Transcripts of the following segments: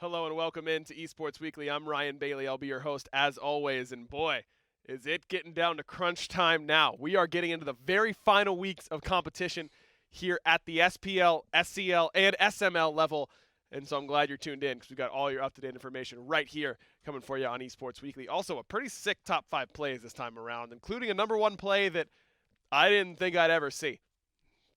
Hello and welcome into Esports Weekly. I'm Ryan Bailey. I'll be your host as always. And boy, is it getting down to crunch time now. We are getting into the very final weeks of competition here at the SPL, SCL, and SML level. And so I'm glad you're tuned in because we've got all your up-to-date information right here coming for you on Esports Weekly. Also, a pretty sick top 5 plays this time around, including a #1 play that I didn't think I'd ever see.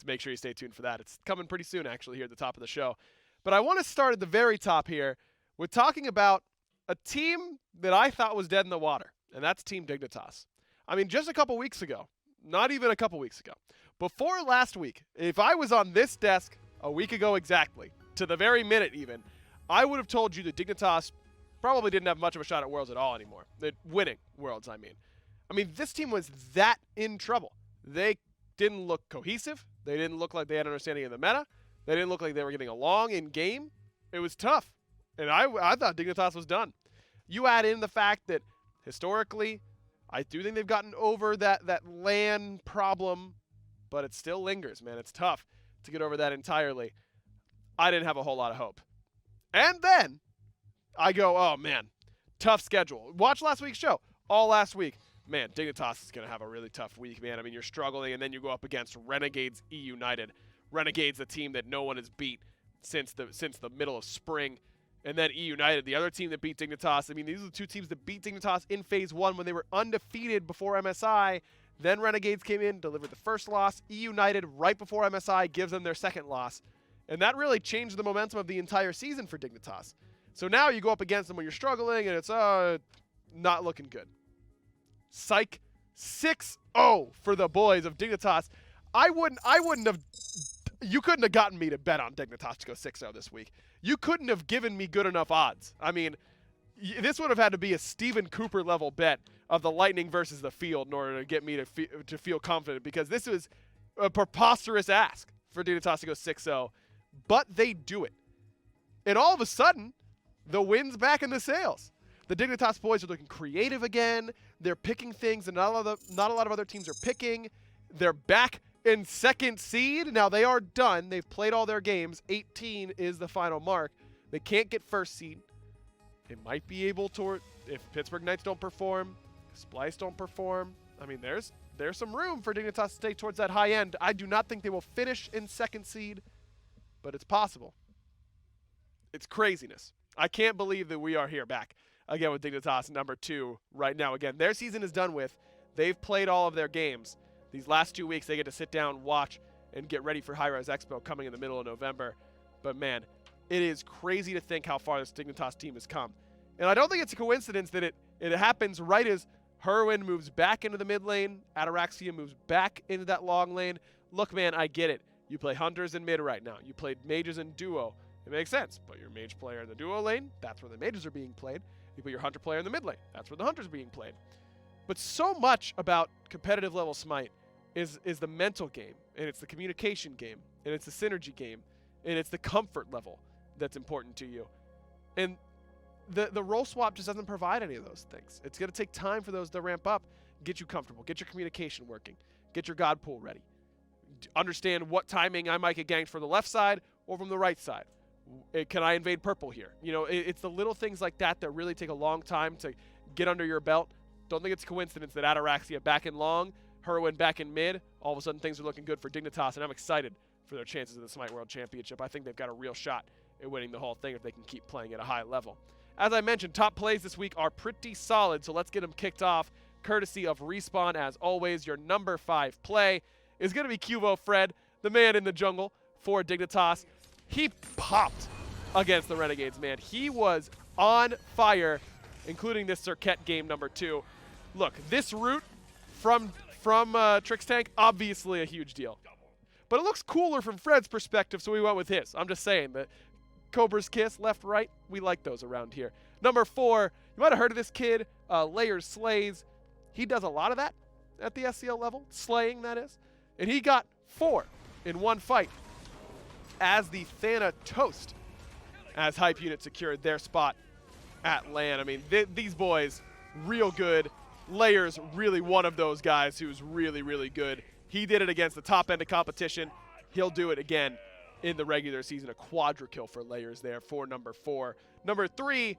To make sure you stay tuned for that. It's coming pretty soon, actually, here at the top of the show. But I want to start at the very top here with talking about a team that I thought was dead in the water, and that's Team Dignitas. I mean, just a couple weeks ago, not even a couple weeks ago, before last week, if I was on this desk a week ago exactly, to the very minute even, I would have told you that Dignitas probably didn't have much of a shot at Worlds at all anymore. They're winning Worlds, I mean. This team was that in trouble. They didn't look cohesive. They didn't look like they had an understanding of the meta. They didn't look like they were getting along in game. It was tough. And I thought Dignitas was done. You add in the fact that historically, I do think they've gotten over that LAN problem, but it still lingers, man. It's tough to get over that entirely. I didn't have a whole lot of hope. And then I go, oh, man, tough schedule. Watch last week's show. All last week. Man, Dignitas is going to have a really tough week, man. I mean, you're struggling, and then you go up against Renegades eUnited. Renegades, a team that no one has beat since the middle of spring. And then eUnited, the other team that beat Dignitas. I mean, these are the two teams that beat Dignitas in Phase 1 when they were undefeated before MSI. Then Renegades came in, delivered the first loss. eUnited, right before MSI, gives them their second loss. And that really changed the momentum of the entire season for Dignitas. So now you go up against them when you're struggling, and it's not looking good. Psych, 6-0 for the boys of Dignitas. I wouldn't have. You couldn't have gotten me to bet on Dignitas to go 6-0 this week. You couldn't have given me good enough odds. I mean, this would have had to be a Stephen Cooper level bet of the Lightning versus the Field in order to get me to feel confident, because this was a preposterous ask for Dignitas to go 6-0, but they do it. And all of a sudden, the wind's back in the sails. The Dignitas boys are looking creative again. They're picking things that not a lot of other teams are picking. They're back in second seed. Now they are done. They've played all their games. 18 is the final mark. They can't get first seed. They might be able to, if Pittsburgh Knights don't perform, if Splice don't perform. I mean, there's some room for Dignitas to stay towards that high end. I do not think they will finish in second seed, but it's possible. It's craziness. I can't believe that we are here back again with Dignitas #2 right now. Again, their season is done with. They've played all of their games. These last 2 weeks, they get to sit down, watch, and get ready for Hi-Res Expo coming in the middle of November. But, man, it is crazy to think how far this Dignitas team has come. And I don't think it's a coincidence that it happens right as Herwin moves back into the mid lane, Ataraxia moves back into that long lane. Look, man, I get it. You play Hunters in mid right now. You played Mages in Duo. It makes sense. Put your Mage player in the Duo lane. That's where the Mages are being played. You put your Hunter player in the mid lane. That's where the Hunters are being played. But so much about competitive level Smite is the mental game, and it's the communication game, and it's the synergy game, and it's the comfort level that's important to you. And the role swap just doesn't provide any of those things. It's going to take time for those to ramp up, get you comfortable, get your communication working, get your God pool ready. Understand what timing I might get ganked from the left side or from the right side. Can I invade purple here? You know, it's the little things like that that really take a long time to get under your belt. Don't think it's a coincidence that Ataraxia back in long, Herwin back in mid, all of a sudden things are looking good for Dignitas, and I'm excited for their chances of the Smite World Championship. I think they've got a real shot at winning the whole thing if they can keep playing at a high level. As I mentioned, top plays this week are pretty solid, so let's get them kicked off, courtesy of Respawn. As always, your #5 play is going to be Cuvo Fred, the man in the jungle for Dignitas. He popped against the Renegades, man. He was on fire, including this Circuit game #2. Look, this route from Trix Tank, obviously a huge deal. But it looks cooler from Fred's perspective, so we went with his. I'm just saying that Cobra's Kiss, left, right, we like those around here. #4, you might have heard of this kid, Layers Slays. He does a lot of that at the SCL level, slaying that is. And he got 4 in one fight as the Thanatos, as Hype Unit secured their spot at LAN. I mean, these boys, real good. Layers, really one of those guys who's really, really good. He did it against the top end of competition. He'll do it again. in the regular season. A quadra kill for Layers there for number 4. Number 3,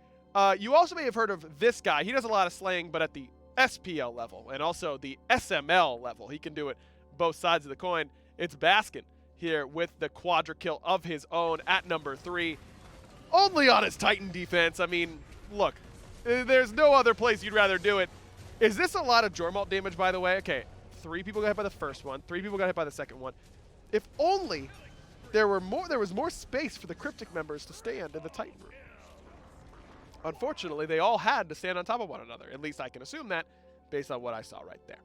you also may have heard of this guy. He does a lot of slaying, but at the SPL level and also the SML level. He can do it both sides of the coin. It's Baskin here with the quadra kill of his own at number 3. Only on his Titan defense. I mean, look, there's no other place you'd rather do it. Is this a lot of Jormalt damage, by the way? Okay, 3 people got hit by the first one. 3 people got hit by the second one. If only there was more space for the Cryptic members to stand in the Titan room. Unfortunately, they all had to stand on top of one another. At least I can assume that based on what I saw right there.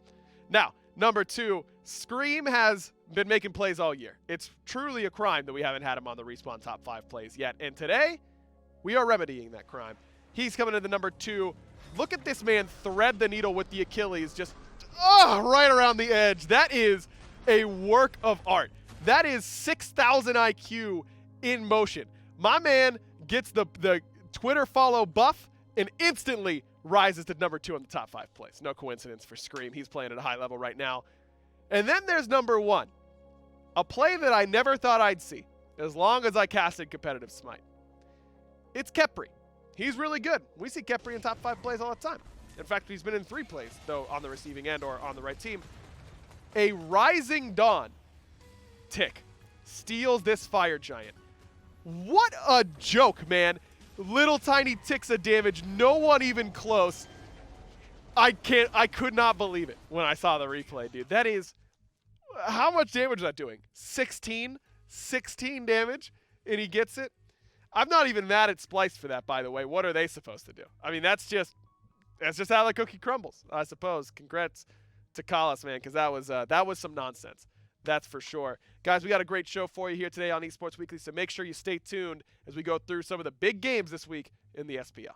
Now, number 2, Scream has been making plays all year. It's truly a crime that we haven't had him on the Respawn top 5 plays yet. And today, we are remedying that crime. He's coming in the number 2. Look at this man thread the needle with the Achilles, just right around the edge. That is a work of art. That is 6,000 IQ in motion. My man gets the Twitter follow buff and instantly rises to number 2 on the top 5 plays. No coincidence for Scream. He's playing at a high level right now. And then there's number 1, a play that I never thought I'd see as long as I casted competitive Smite. It's Khepri. He's really good. We see Khepri in top 5 plays all the time. In fact, he's been in 3 plays, though, on the receiving end or on the right team. A Rising Dawn tick steals this Fire Giant. What a joke, man. Little tiny ticks of damage, no one even close. I could not believe it when I saw the replay, dude. That is, how much damage is that doing? 16 damage, and he gets it. I'm not even mad at Splice for that, by the way. What are they supposed to do? I mean, that's just how the cookie crumbles, I suppose. Congrats to Kalas, man, because that was some nonsense. That's for sure. Guys, we got a great show for you here today on Esports Weekly, so make sure you stay tuned as we go through some of the big games this week in the SPL.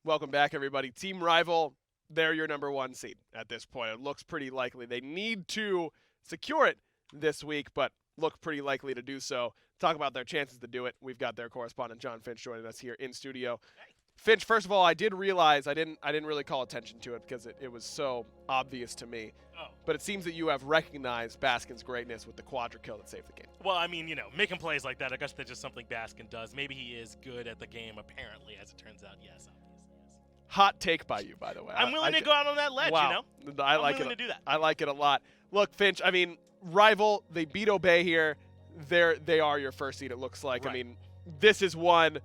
Welcome back, everybody. Team Rival, they're your number 1 seed at this point. It looks pretty likely. They need to secure it this week, but look pretty likely to do so. Talk about their chances to do it. We've got their correspondent, John Finch, joining us here in studio. Hey. Finch, first of all, I did realize I didn't really call attention to it because it was so obvious to me. Oh. But it seems that you have recognized Baskin's greatness with the quadra kill that saved the game. Well, I mean, making plays like that, I guess that's just something Baskin does. Maybe he is good at the game, apparently, as it turns out. Yes, obviously. Hot take by you, by the way. I'm willing to go out on that ledge, wow. I like it. I'm willing to do that. I like it a lot. Look, Finch, I mean, Rival, they beat Obey here. They are your first seed, it looks like. Right. I mean, this is one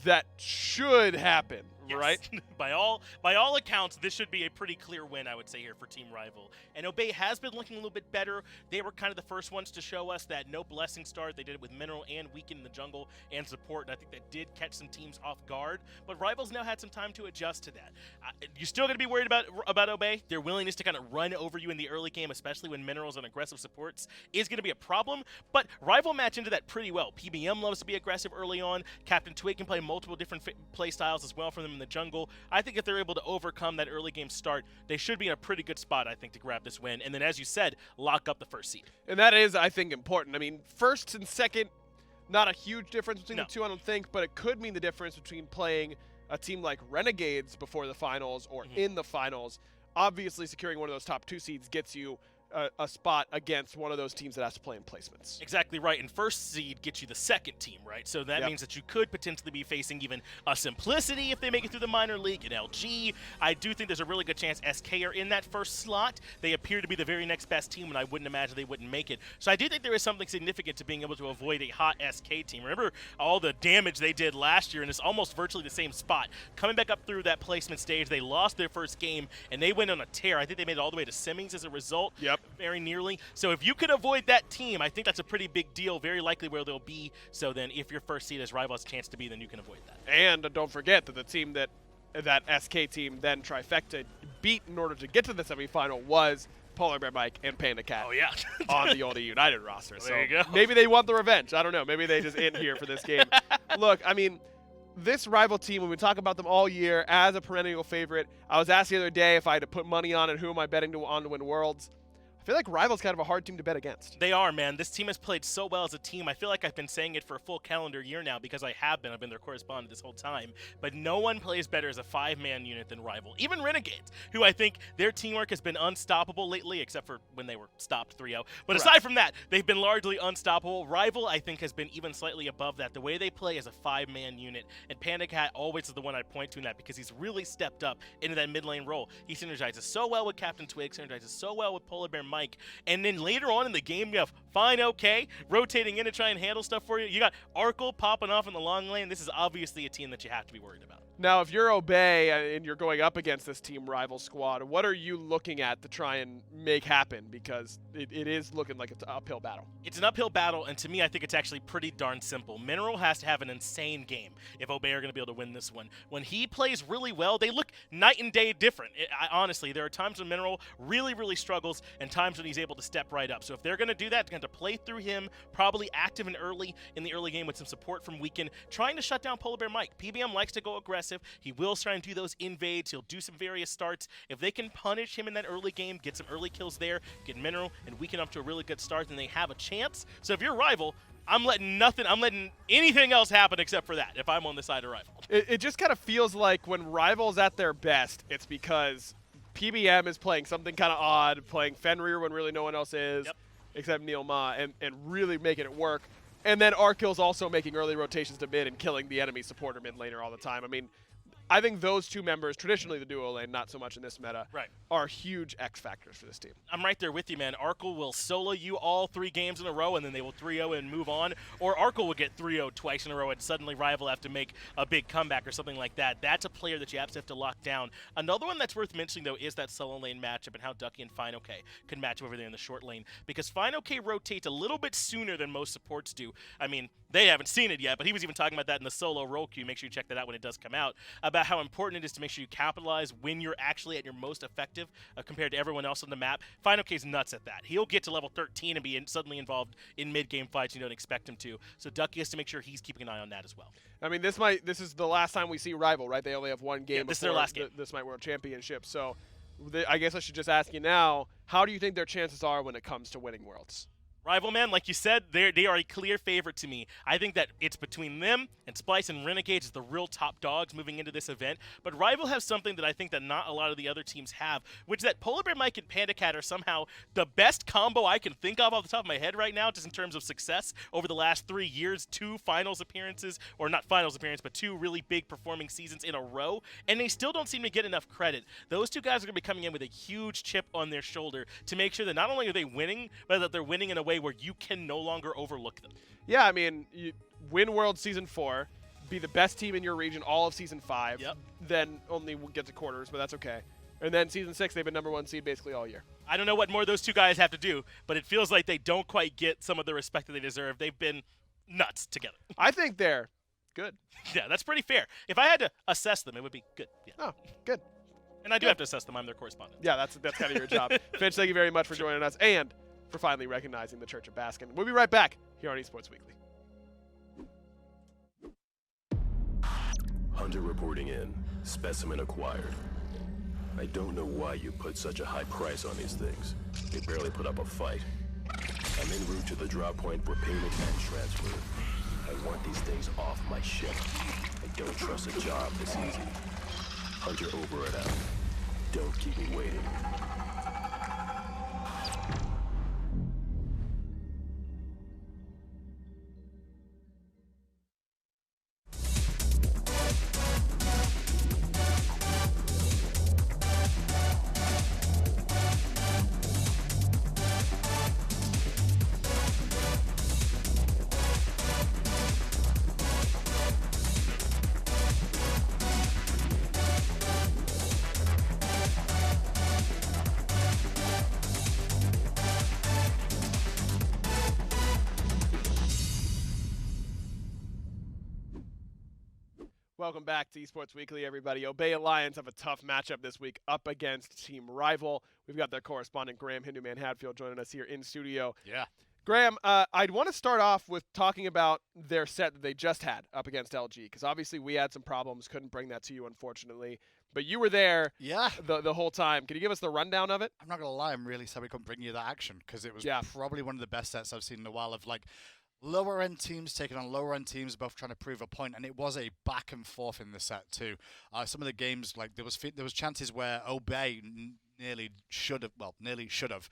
that should happen, yes. Right? by all accounts, this should be a pretty clear win, I would say, here for Team Rival. And Obey has been looking a little bit better. They were kind of the first ones to show us that no blessing start. They did it with Mineral and Weaken in the jungle and support, and I think that did catch some teams off guard. But Rival's now had some time to adjust to that. You're still going to be worried about Obey. Their willingness to kind of run over you in the early game, especially when Minerals and aggressive supports, is going to be a problem. But Rival match into that pretty well. PBM loves to be aggressive early on. Captain Twig can play multiple different play styles as well for them in the jungle. I think if they're able to overcome that early game start, they should be in a pretty good spot, I think, to grab this win. And then, as you said, lock up the first seed. And that is, I think, important. I mean, first and second, not a huge difference between the two, I don't think, but it could mean the difference between playing a team like Renegades before the finals or in the finals, obviously securing one of those top 2 seeds gets you a spot against one of those teams that has to play in placements. Exactly right, and first seed gets you the second team, right? So that means that you could potentially be facing even a Simplicity if they make it through the minor league, an LG. I do think there's a really good chance SK are in that first slot. They appear to be the very next best team, and I wouldn't imagine they wouldn't make it. So I do think there is something significant to being able to avoid a hot SK team. Remember all the damage they did last year, and it's almost virtually the same spot. Coming back up through that placement stage, they lost their first game, and they went on a tear. I think they made it all the way to semis as a result. Very nearly. So if you could avoid that team, I think that's a pretty big deal, very likely where they'll be. So then if your first seed is Rival has a chance to be, then you can avoid that. And don't forget that the team that SK team then Trifecta beat in order to get to the semifinal was Polar Bear Mike and Panda Cat on the old eUnited roster. There you go. Maybe they want the revenge. I don't know. Maybe they just in here for this game. Look, I mean, this Rival team, when we talk about them all year as a perennial favorite, I was asked the other day if I had to put money on it, who am I betting on to win Worlds? I feel like Rival's kind of a hard team to bet against. They are, man. This team has played so well as a team. I feel like I've been saying it for a full calendar year now because I have been. I've been their correspondent this whole time. But no one plays better as a 5-man unit than Rival. Even Renegades, who I think their teamwork has been unstoppable lately, except for when they were stopped 3-0. But aside from that, they've been largely unstoppable. Rival, I think, has been even slightly above that. The way they play as a 5-man unit. And Panda Cat always is the one I point to in that because he's really stepped up into that mid lane role. He synergizes so well with Captain Twig, synergizes so well with Polar Bear Mike. And then later on in the game, you have Fine OK rotating in to try and handle stuff for you. You got Arkle popping off in the long lane. This is obviously a team that you have to be worried about. Now, if you're Obey and you're going up against this team Rival squad, what are you looking at to try and make happen? Because it is looking like it's an uphill battle. It's an uphill battle, and to me, I think it's actually pretty darn simple. Mineral has to have an insane game if Obey are going to be able to win this one. When he plays really well, they look night and day different. Honestly, there are times when Mineral really, really struggles and times when he's able to step right up. So if they're going to do that, they're going to play through him, probably active and early in the early game with some support from Weekend, trying to shut down Polar Bear Mike. PBM likes to go aggressive. He will try and do those invades. He'll do some various starts. If they can punish him in that early game, get some early kills there, get Mineral and Weekend up to a really good start, then they have a chance. So if you're Rival, I'm letting anything else happen except for that if I'm on the side of Rival. It just kind of feels like when Rival's at their best, it's because PBM is playing something kind of odd, playing Fenrir when really no one else is, except Neil Ma, and really making it work. And then Arkill's also making early rotations to mid and killing the enemy supporter mid laner all the time. I mean, I think those two members, traditionally the duo lane, not so much in this meta, are huge X factors for this team. I'm right there with you, man. Arkle will solo you all 3 games in a row, and then they will 3-0 and move on. Or Arkle will get 3-0 twice in a row, and suddenly Rival have to make a big comeback or something like that. That's a player that you absolutely have to lock down. Another one that's worth mentioning, though, is that solo lane matchup and how Ducky and Fine OK can match over there in the short lane. Because Fine OK rotates a little bit sooner than most supports do. I mean, they haven't seen it yet, but he was even talking about that in the solo roll queue. Make sure you check that out when it does come out, about how important it is to make sure you capitalize when you're actually at your most effective compared to everyone else on the map. Fine OK's nuts at that. He'll get to level 13 and be suddenly involved in mid-game fights you don't expect him to. So Ducky has to make sure he's keeping an eye on that as well. I mean, this is the last time we see Rival, right? They only have one game this is their last game. The Smite World Championship. So I guess I should just ask you now, how do you think their chances are when it comes to winning Worlds? Rival, man, like you said, they are a clear favorite to me. I think that it's between them and Splice and Renegades as the real top dogs moving into this event. But Rival has something that I think that not a lot of the other teams have, which is that Polar Bear Mike and Panda Cat are somehow the best combo I can think of off the top of my head right now, just in terms of success over the last 3 years. 2 finals appearances, or not finals appearance, but 2 really big performing seasons in a row, and they still don't seem to get enough credit. Those 2 guys are going to be coming in with a huge chip on their shoulder to make sure that not only are they winning, but that they're winning in a way where you can no longer overlook them. Yeah, I mean, you win World Season 4, be the best team in your region all of Season 5, then only get to quarters, but that's okay. And then Season 6, they've been #1 seed basically all year. I don't know what more those 2 guys have to do, but it feels like they don't quite get some of the respect that they deserve. They've been nuts together. I think they're good. Yeah, that's pretty fair. If I had to assess them, it would be good. Yeah. Oh, good. And I do have to assess them. I'm their correspondent. Yeah, that's kind of your job. Finch, thank you very much for joining us and for finally recognizing the Church of Baskin. We'll be right back here on Esports Weekly. Hunter reporting in. Specimen acquired. I don't know why you put such a high price on these things. They barely put up a fight. I'm en route to the drop point for payment and transfer. I want these things off my ship. I Don't trust a job this easy. Hunter over and out. Don't keep me waiting. Welcome back to Esports Weekly, everybody. Obey Alliance have a tough matchup this week up against Team Rival. We've got their correspondent, Graham Hinduman Hadfield, joining us here in studio. Yeah. Graham, I'd want to start off with talking about their set that they just had up against LG, because obviously we had some problems, couldn't bring that to you, unfortunately. But you were there the whole time. Can you give us the rundown of it? I'm not going to lie, I'm really sorry we couldn't bring you that action, because it was probably one of the best sets I've seen in a while of, like, lower-end teams taking on lower-end teams, both trying to prove a point, and it was a back and forth in the set too. Some of the games, like there was chances where Obey nearly should have,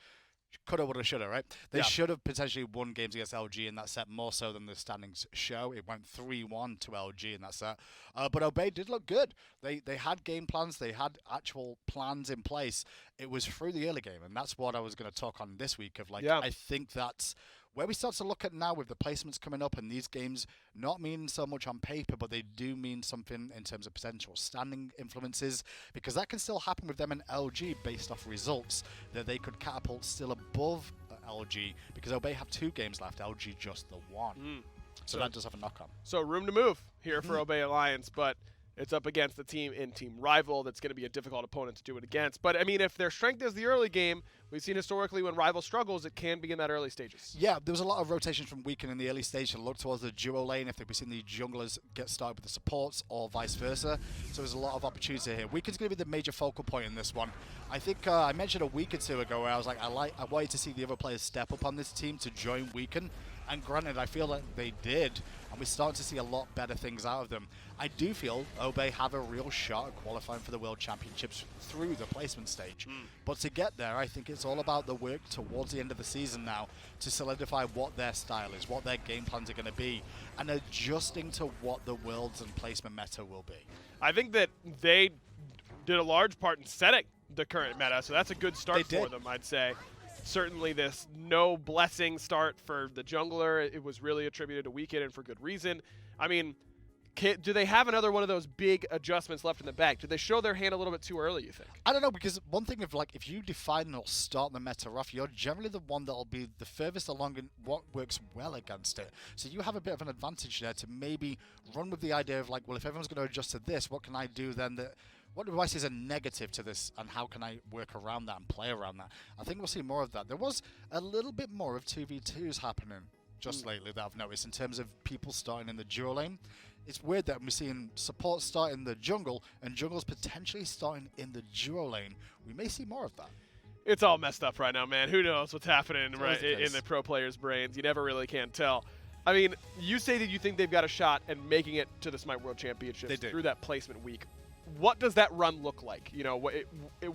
coulda, woulda, shoulda, right? They should have potentially won games against LG in that set more so than the standings show. It went 3-1 to LG in that set, but Obey did look good. They had game plans, they had actual plans in place. It was through the early game, and that's what I was going to talk on this week. Of like, I think that's where we start to look at now with the placements coming up, and these games not mean so much on paper, but they do mean something in terms of potential standing influences, because that can still happen with them and LG based off results, that they could catapult still above LG, because Obey have 2 games left, LG just the 1. So that does have a knock-on. So room to move here for Obey Alliance, but it's up against the team in Team Rival. That's going to be a difficult opponent to do it against. But, I mean, if their strength is the early game, we've seen historically when Rival struggles, it can be in that early stages. Yeah, there was a lot of rotation from Weekend in the early stage to look towards the duo lane if we've seen the junglers get started with the supports or vice versa. So there's a lot of opportunity here. Weekend's going to be the major focal point in this one. I think I mentioned a week or two ago where I was like, I wanted to see the other players step up on this team to join Weekend. And granted, I feel like they did, and we're starting to see a lot better things out of them. I do feel Obey have a real shot at qualifying for the World Championships through the placement stage. But to get there, I think it's all about the work towards the end of the season now to solidify what their style is, what their game plans are going to be, and adjusting to what the Worlds and placement meta will be. I think that they did a large part in setting the current meta, so that's a good start for them, I'd say. Certainly this no blessing start for the jungler, it was really attributed to Weekend and for good reason. I mean, do they have another one of those big adjustments left in the bag? Did they show their hand a little bit too early, you think? I don't know, because one thing of like, if you define or start the meta off, you're generally the one that'll be the furthest along in what works well against it. So you have a bit of an advantage there to maybe run with the idea of like, well, if everyone's going to adjust to this, what can I do then that... What do I see as a negative to this, and how can I work around that and play around that? I think we'll see more of that. There was a little bit more of 2v2s happening just lately that I've noticed in terms of people starting in the duo lane. It's weird that we're seeing support start in the jungle and jungles potentially starting in the duo lane. We may see more of that. It's all messed up right now, man. Who knows what's happening in the pro players' brains? You never really can tell. I mean, you say that you think they've got a shot at making it to the Smite World Championships through that placement week. What does that run look like? You know,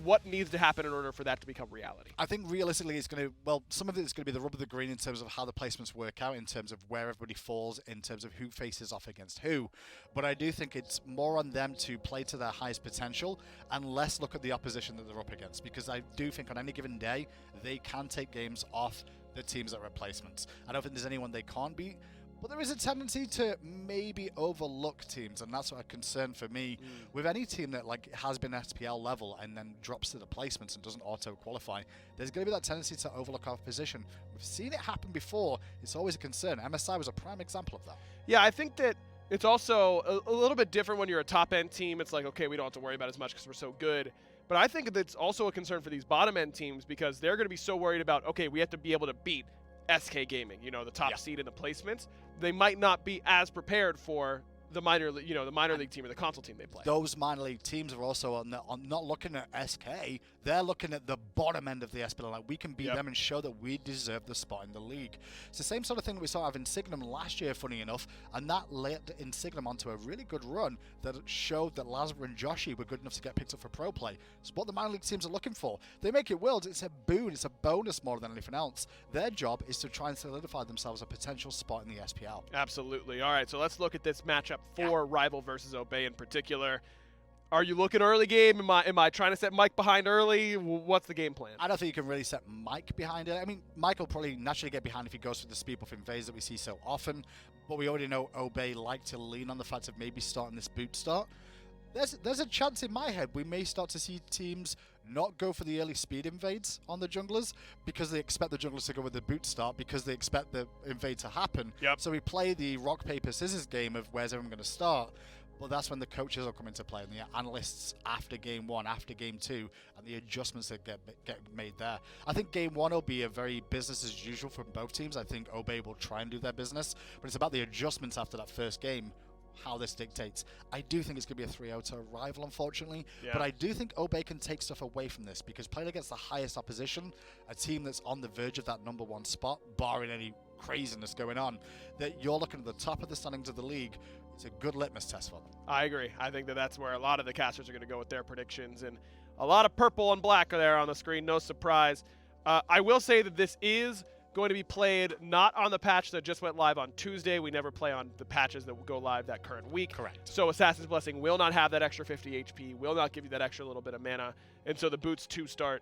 what needs to happen in order for that to become reality? I think realistically it's going to, well, some of it is going to be the rub of the green in terms of how the placements work out, in terms of where everybody falls, in terms of who faces off against who. But I do think it's more on them to play to their highest potential and less look at the opposition that they're up against, because I do think on any given day they can take games off the teams that are replacements. I don't think there's anyone they can't beat. But there is a tendency to maybe overlook teams, and that's a concern for me. With any team that like has been SPL level and then drops to the placements and doesn't auto-qualify, there's going to be that tendency to overlook our position. We've seen it happen before. It's always a concern. MSI was a prime example of that. Yeah, I think that it's also a little bit different when you're a top-end team. It's like, okay, we don't have to worry about it as much because we're so good. But I think that's also a concern for these bottom-end teams, because they're going to be so worried about, okay, we have to be able to beat SK Gaming, you know, the top seed in the placements. They might not be as prepared for the minor league team or the console team they play. Those minor league teams are also on not looking at SK. They're looking at the bottom end of the SPL. Like, we can beat them and show that we deserve the spot in the league. It's the same sort of thing that we saw out of Insignum last year, funny enough, and that led Insignum onto a really good run that showed that Lazar and Joshi were good enough to get picked up for pro play. It's what the minor league teams are looking for. They make it Worlds. It's a boon. It's a bonus more than anything else. Their job is to try and solidify themselves a potential spot in the SPL. Absolutely. All right, so let's look at this matchup for Rival versus Obey in particular. Are you looking early game? Am I trying to set Mike behind early? What's the game plan? I don't think you can really set Mike behind it. I mean, Mike will probably naturally get behind if he goes for the speed buff invades that we see so often. But we already know Obey like to lean on the fact of maybe starting this boot start. There's a chance in my head we may start to see teams not go for the early speed invades on the junglers because they expect the junglers to go with the boot start because they expect the invade to happen. Yep. So we play the rock, paper, scissors game of where's everyone going to start. But that's when the coaches will come into play and the analysts after game 1, after game 2, and the adjustments that get made there. I think game 1 will be a very business as usual from both teams. I think Obey will try and do their business, but it's about the adjustments after that first game, how this dictates. I do think it's going to be a 3-0 to Rival, unfortunately, but I do think Obey can take stuff away from this because playing against the highest opposition, a team that's on the verge of that #1 spot, barring any craziness going on, that you're looking at the top of the standings of the league. It's a good litmus test for them. I agree. I think that's where a lot of the casters are going to go with their predictions, and a lot of purple and black are there on the screen. No surprise. I will say that this is going to be played not on the patch that just went live on Tuesday. We never play on the patches that will go live that current week. Correct. So Assassin's Blessing will not have that extra 50 HP, will not give you that extra little bit of mana, and so the Boots 2 start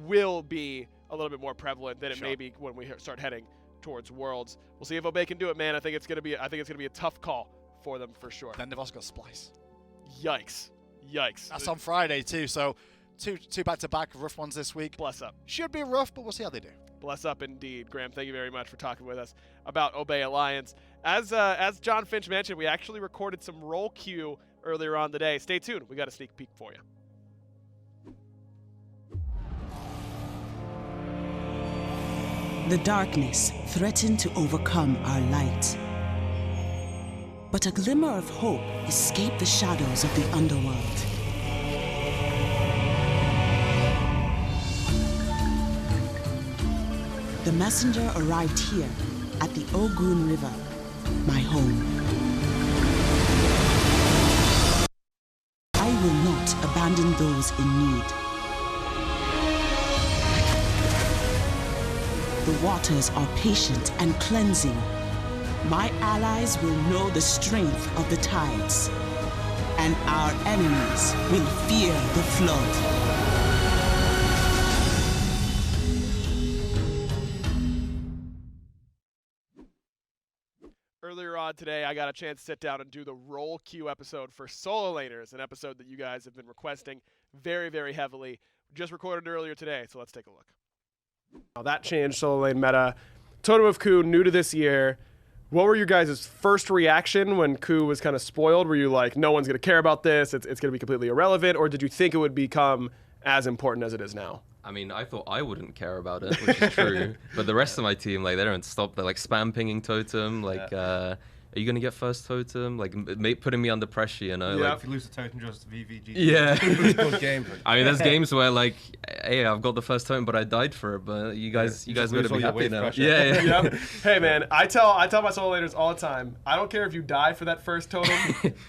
will be a little bit more prevalent than it may be when we start heading towards Worlds. We'll see if Obey can do it, man. I think it's going to be a tough call for them for sure. Then they've also got Splice. Yikes. That's on Friday too, so two back-to-back rough ones this week. Bless up. Should be rough, but we'll see how they do. Bless up indeed. Graham, thank you very much for talking with us about Obey Alliance. As John Finch mentioned, we actually recorded some roll queue earlier on today. Stay tuned. We got a sneak peek for you. The darkness threatened to overcome our light. But a glimmer of hope escaped the shadows of the underworld. The messenger arrived here at the Ogun River, my home. I will not abandon those in need. The waters are patient and cleansing. My allies will know the strength of the tides, and our enemies will fear the flood. Earlier on today, I got a chance to sit down and do the roll queue episode for Solo Laners, an episode that you guys have been requesting very, very heavily. Just recorded earlier today, so let's take a look. Now that changed Solo Lane meta. Totem of Ku, new to this year. What were your guys' first reaction when Ku was kind of spoiled? Were you like, no one's going to care about this, it's going to be completely irrelevant, or did you think it would become as important as it is now? I mean, I thought I wouldn't care about it, which is true. But the rest of my team, like, they don't stop. They're like spam pinging Totem. Like, are you gonna get first Totem? Like, putting me under pressure, you know? Yeah. Like, if you lose the Totem, just VVG. Yeah. Good game. I mean, there's games where like, hey, I've got the first Totem, but I died for it. But you guys better be happy now. Yeah. Yep. Hey man, I tell my Solo Laners all the time. I don't care if you die for that first Totem.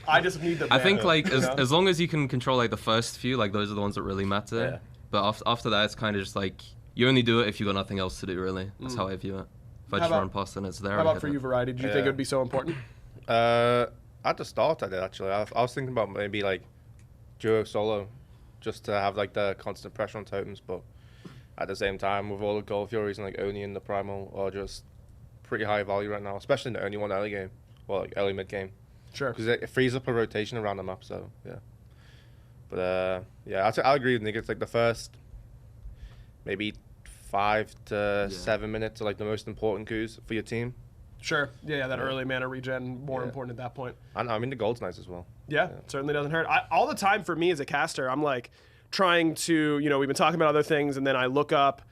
I just need the. I think like as long as you can control like the first few, like those are the ones that really matter. Yeah. But after that, it's kind of just like, you only do it if you've got nothing else to do, really. That's how I view it. If I just run past and it's there. How about for you, Variety? Did you think it would be so important? At the start, I did, actually. I was thinking about maybe, like, duo solo, just to have, like, the constant pressure on totems. But at the same time, with all the Gold Furies and, like, Oni and the Primal are just pretty high value right now, especially in the Oni one early game, or, like, early mid game. Sure. Because it frees up a rotation around the map, so, yeah. But, yeah, I agree with Nick. It's, like, the first maybe 5 to 7 minutes are, like, the most important coups for your team. Sure. Yeah, that early mana regen, more important at that point. I mean, the gold's nice as well. Yeah, certainly doesn't hurt. All the time for me as a caster, I'm like trying to, we've been talking about other things, and then I look up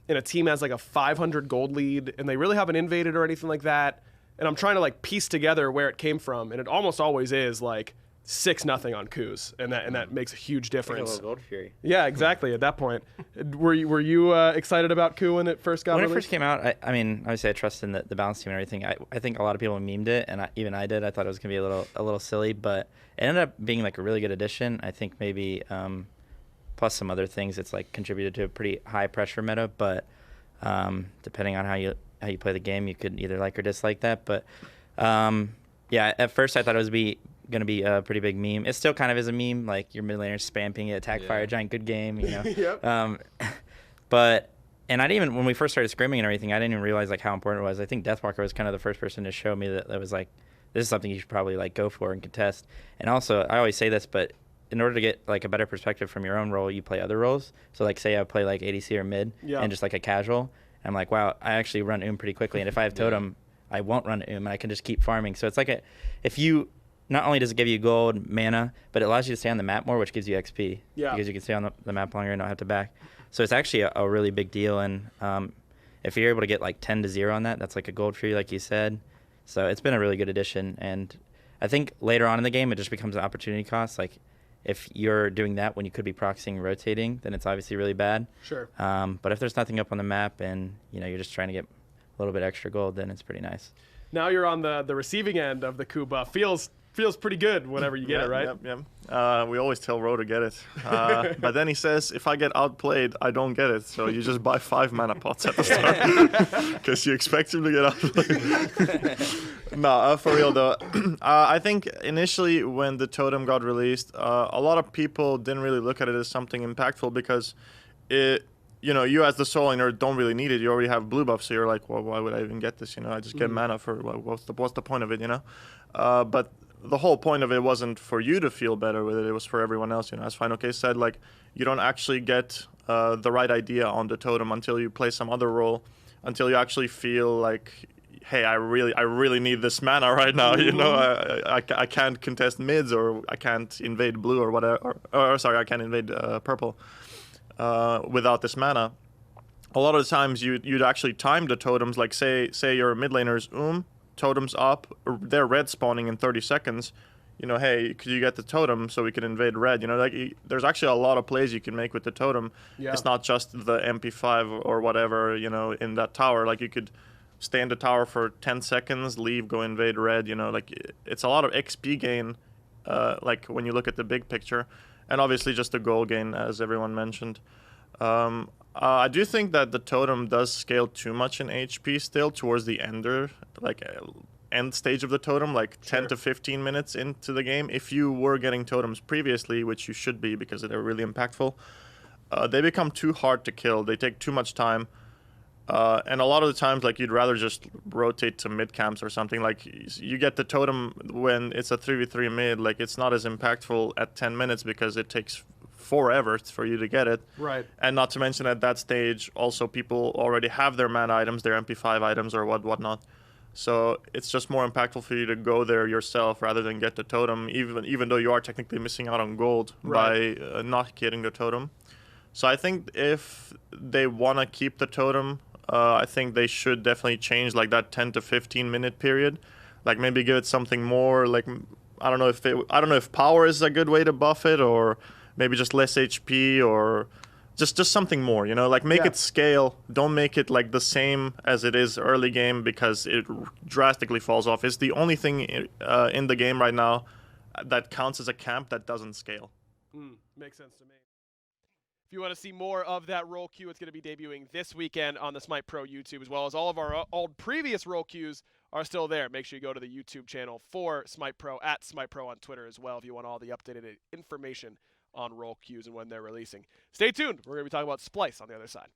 and a team has like a 500 gold lead, and they really haven't invaded or anything like that. and I'm trying to like piece together where it came from, and it almost always is like 6-0 on coups, and that makes a huge difference. Like a little Gold Fury. Yeah, exactly. At that point, were you excited about coup when it first got When released? it first came out, I mean, obviously I trust in the balance team and everything. I think a lot of people memed it, and even I did. I thought it was gonna be a little silly, but it ended up being like a really good addition. I think maybe plus some other things, it's like contributed to a pretty high pressure meta. But depending on how you play the game, you could either like or dislike that. But yeah, at first I thought it was going to be a pretty big meme. It still kind of is a meme, like your mid laner spamming it, attack fire giant, good game, you know. Yep. And I didn't even, when we first started scrimming and everything, I didn't even realize like how important it was. I think Deathwalker was kind of the first person to show me that was like, this is something you should probably like go for and contest. And also, I always say this, but in order to get like a better perspective from your own role, you play other roles. So like say I play like ADC or mid and just like a casual, I'm like, wow, I actually run pretty quickly. And if I have totem, I won't run and I can just keep farming. So it's like if you, not only does it give you gold, mana, but it allows you to stay on the map more, which gives you XP. Yeah. Because you can stay on the map longer and not have to back. So it's actually a really big deal. And if you're able to get like 10-0 on that, that's like a gold for you, like you said. So it's been a really good addition. And I think later on in the game, it just becomes an opportunity cost. Like if you're doing that when you could be proxying rotating, then it's obviously really bad. Sure. But if there's nothing up on the map and you're just trying to get a little bit extra gold, then it's pretty nice. Now you're on the receiving end of the coup buff. Feels pretty good whenever you get it, right? Yeah. We always tell Ro to get it. But then he says, if I get outplayed, I don't get it. So you just buy 5 mana pots at the start because you expect him to get outplayed. No, for real though. I think initially when the totem got released, a lot of people didn't really look at it as something impactful because you as the soul laner don't really need it. You already have blue buff, so you're like, well, why would I even get this? I just get mana for what's the point of it, But the whole point of it wasn't for you to feel better with it. It was for everyone else. As Final Case said, like you don't actually get the right idea on the totem until you play some other role, until you actually feel like, hey, I really need this mana right now. I can't contest mids, or I can't invade blue or whatever. Or sorry, I can't invade purple without this mana. A lot of the times you'd actually time the totems. Like say your mid laner's totem's up, they're red spawning in 30 seconds. Hey, could you get the totem so we can invade red? There's actually a lot of plays you can make with the totem. Yeah. It's not just the MP5 or whatever, in that tower. Like you could stay in the tower for 10 seconds, leave, go invade red. It's a lot of XP gain, like when you look at the big picture, and obviously just the goal gain, as everyone mentioned. I do think that the totem does scale too much in HP still towards the end stage of the totem, like 10 to 15 minutes into the game. If you were getting totems previously, which you should be because they're really impactful, they become too hard to kill. They take too much time. And a lot of the times, like, you'd rather just rotate to mid camps or something. Like, you get the totem when it's a 3v3 mid, like, it's not as impactful at 10 minutes because it takes forever for you to get it. Right. And not to mention at that stage, also people already have their mana items, their MP5 items or whatnot. So it's just more impactful for you to go there yourself rather than get the totem, even though you are technically missing out on gold by not getting the totem. So I think if they want to keep the totem, I think they should definitely change like that 10 to 15 minute period. Like maybe give it something more. Like I don't know if power is a good way to buff it, or maybe just less HP, or just something more. Like make it scale. Don't make it like the same as it is early game because it drastically falls off. It's the only thing in the game right now that counts as a camp that doesn't scale. Makes sense to me. If you want to see more of that role queue, it's going to be debuting this weekend on the SMITEPro YouTube, as well as all of our old previous role queues are still there. Make sure you go to the YouTube channel for SMITEPro, at SMITEPro on Twitter as well, if you want all the updated information on role queues and when they're releasing. Stay tuned. We're going to be talking about Splice on the other side.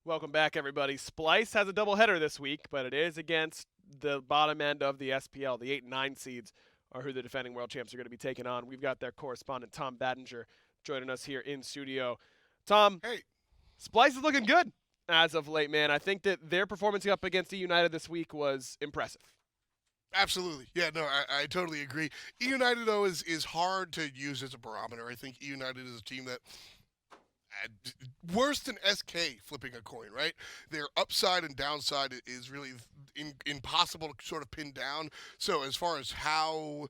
Welcome back, everybody. Splice has a doubleheader this week, but it is against the bottom end of the SPL. The 8 and 9 seeds are who the defending world champs are going to be taking on. We've got their correspondent, Tom Battinger, joining us here in studio. Tom, hey, Splice is looking good as of late, man. I think that their performance up against eUnited this week was impressive. absolutely. Yeah, no, I totally agree. eUnited, though, is hard to use as a barometer. I think eUnited is a team that worse than SK flipping a coin, right? Their upside and downside is really impossible to sort of pin down. So as far as how,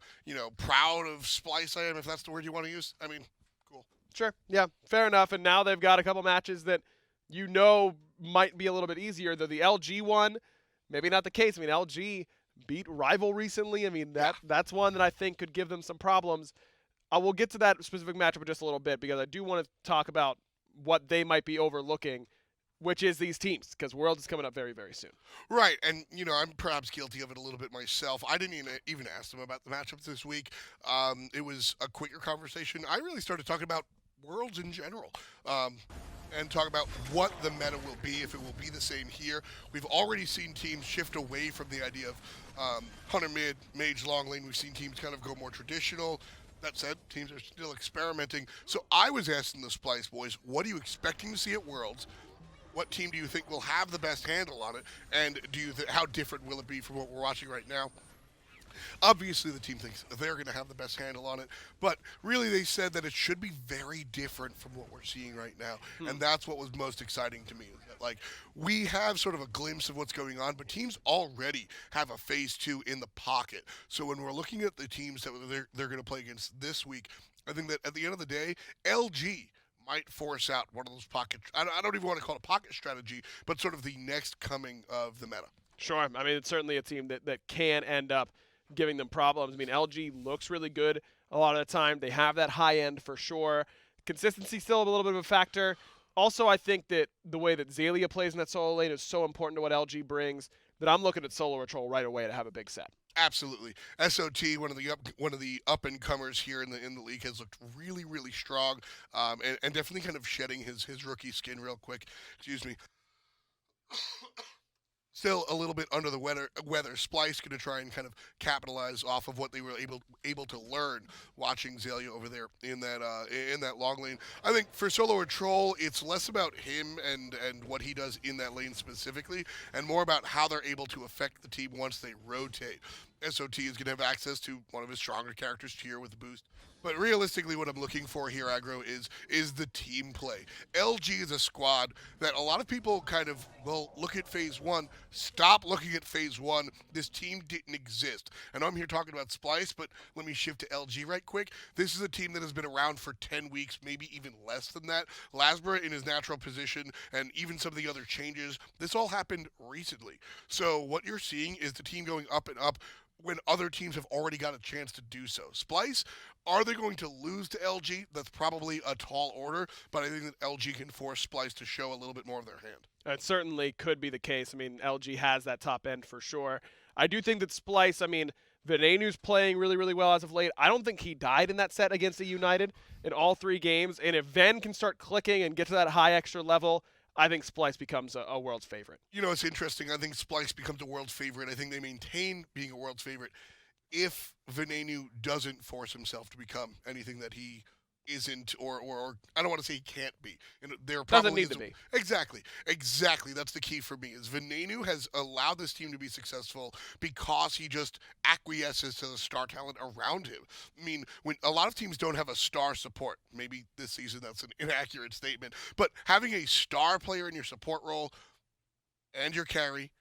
proud of Splice I am, if that's the word you want to use, I mean, cool. Sure. Yeah, fair enough. And now they've got a couple matches that might be a little bit easier. Though the LG one, maybe not the case. I mean, LG beat Rival recently. I mean, that's one that I think could give them some problems. I will get to that specific matchup in just a little bit because I do want to talk about what they might be overlooking, which is these teams, because Worlds is coming up very, very soon. Right, and, I'm perhaps guilty of it a little bit myself. I didn't even ask them about the matchups this week. It was a quicker conversation. I really started talking about Worlds in general. And talk about what the meta will be, if it will be the same here. We've already seen teams shift away from the idea of Hunter mid, Mage long lane. We've seen teams kind of go more traditional. That said, teams are still experimenting. So I was asking the Splice boys, what are you expecting to see at Worlds? What team do you think will have the best handle on it? And how different will it be from what we're watching right now? Obviously, the team thinks they're going to have the best handle on it, but really they said that it should be very different from what we're seeing right now, and that's what was most exciting to me. Like, we have sort of a glimpse of what's going on, but teams already have a phase 2 in the pocket. So when we're looking at the teams that they're going to play against this week, I think that at the end of the day, LG might force out one of those pocket. I don't even want to call it a pocket strategy, but sort of the next coming of the meta. Sure. I mean, it's certainly a team that can end up giving them problems. I mean, LG looks really good a lot of the time. They have that high end for sure. Consistency still a little bit of a factor. Also, I think that the way that Xaylia plays in that solo lane is so important to what LG brings that I'm looking at Solo Patrol right away to have a big set. Absolutely. SOT, one of the up and comers here in the league, has looked really, really strong, and definitely kind of shedding his rookie skin real quick. Excuse me. Still a little bit under the weather. Splice going to try and kind of capitalize off of what they were able to learn watching Xaylia over there in that long lane. I think for Solo Troll, it's less about him and what he does in that lane specifically, and more about how they're able to affect the team once they rotate. SOT is going to have access to one of his stronger characters, Cheer, with the boost. But realistically, what I'm looking for here, Aggro, is the team play. LG is a squad that a lot of people kind of, look at Phase 1. Stop looking at Phase 1. This team didn't exist. I know I'm here talking about Splice, but let me shift to LG right quick. This is a team that has been around for 10 weeks, maybe even less than that. Lasbra in his natural position, and even some of the other changes, this all happened recently. So what you're seeing is the team going up and up when other teams have already got a chance to do so. Splice, are they going to lose to LG? That's probably a tall order, but I think that LG can force Splice to show a little bit more of their hand. It certainly could be the case. I mean, LG has that top end for sure. I do think that Splice, I mean, Venenu's playing really, really well as of late. I don't think he died in that set against eUnited in all 3 games, and if Ven can start clicking and get to that high extra level, I think Splice becomes a world's favorite. It's interesting. I think Splice becomes a world's favorite. I think they maintain being a world's favorite if Venenu doesn't force himself to become anything that he isn't, or I don't want to say he can't be. There probably doesn't need to be. Exactly. That's the key for me. Is Venenu has allowed this team to be successful because he just acquiesces to the star talent around him. I mean, when a lot of teams don't have a star support, maybe this season that's an inaccurate statement, but having a star player in your support role and your carry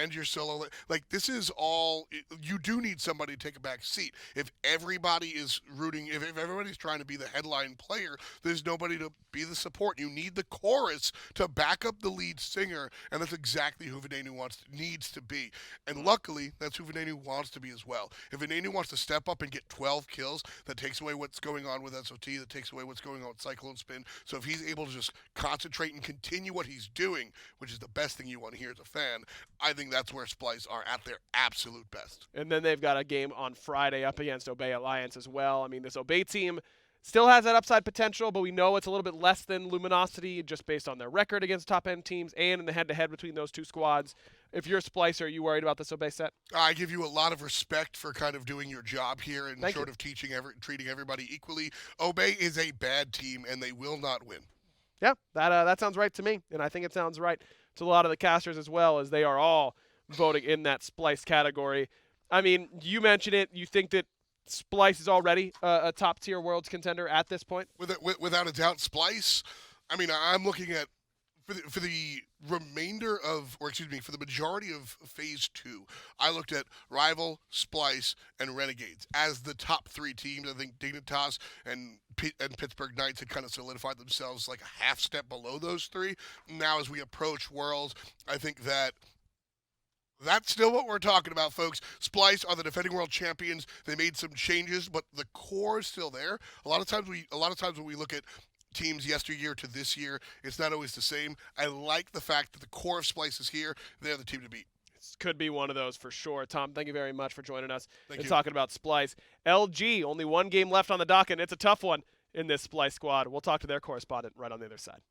and your solo, like, this is all, you do need somebody to take a back seat. If everybody is rooting, if everybody's trying to be the headline player, there's nobody to be the support. You need the chorus to back up the lead singer, and that's exactly who Venenu needs to be. And luckily, that's who Venenu wants to be as well. If Venenu wants to step up and get 12 kills, that takes away what's going on with SOT, that takes away what's going on with Cyclone Spin. So if he's able to just concentrate and continue what he's doing, which is the best thing you want to hear as a fan, I think that's where Splice are at their absolute best. And then they've got a game on Friday up against Obey Alliance as well. I mean, this Obey team Still has that upside potential, but we know it's a little bit less than Luminosity just based on their record against top-end teams and in the head-to-head between those two squads. If you're Splice, are you worried about this Obey set? I give you a lot of respect for kind of doing your job here and Thank sort you. of treating everybody equally. Obey is a bad team, and they will not win. Yeah, that sounds right to me, and I think it sounds right to a lot of the casters as well, as they are all voting in that Splice category. I mean, you mentioned it. You think that Splice is already a top-tier Worlds contender at this point? Without a doubt, Splice. I mean, I'm looking at for the remainder of, or excuse me, for the majority of Phase 2, I looked at Rival, Splice, and Renegades as the top 3 teams. I think Dignitas and Pittsburgh Knights had kind of solidified themselves like a half step below those 3. Now, as we approach Worlds, I think that's still what we're talking about, folks. Splice are the defending world champions. They made some changes, but the core is still there. A lot of times when we look at teams yesteryear to this year, it's not always the same. I like the fact that the core of Splice is here. They're the team to beat. This could be one of those for sure. Tom, thank you very much for joining us Thank and you. talking about Splice. LG, only one game left on the docket, and it's a tough one in this Splice squad. We'll talk to their correspondent right on the other side.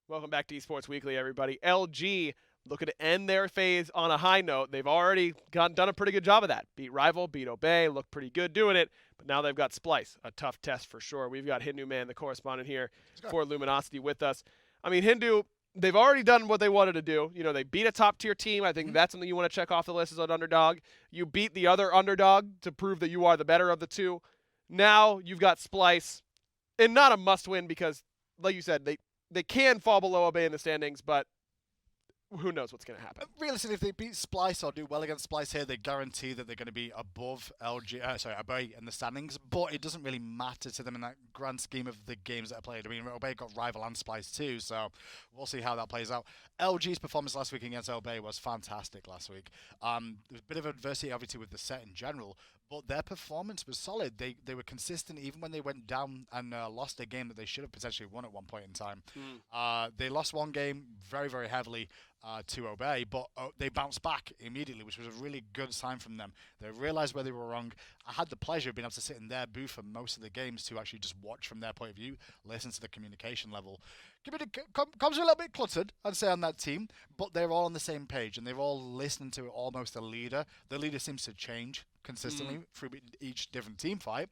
Welcome back to Esports Weekly, everybody. LG looking to end their phase on a high note. They've already done a pretty good job of that. Beat Rival, beat Obey, looked pretty good doing it, but now they've got Splice, a tough test for sure. We've got Hindu Man, the correspondent here for Luminosity with us. I mean, Hindu, they've already done what they wanted to do. You know, they beat a top-tier team. I think that's something you want to check off the list as an underdog. You beat the other underdog to prove that you are the better of the two. Now you've got Splice, and not a must-win because, like you said, they can fall below Obey in the standings, but who knows what's going to happen. Realistically, if they beat Splice or do well against Splice here, they guarantee that they're going to be above Obey in the standings, but it doesn't really matter to them in that grand scheme of the games that are played. I mean, Obey got Rival and Splice too, so we'll see how that plays out. LG's performance last week against Obey was fantastic last week. There was a bit of adversity, obviously, with the set in general, but their performance was solid. They were consistent even when they went down and lost a game that they should have potentially won at one point in time. They lost one game very, very heavily to Obey, but they bounced back immediately, which was a really good sign from them. They realized where they were wrong. I had the pleasure of being able to sit in their booth for most of the games to actually just watch from their point of view, listen to the communication level. Comes a little bit cluttered, I'd say, on that team, but they're all on the same page, and they're all listening to almost a leader. The leader seems to change consistently through each different team fight,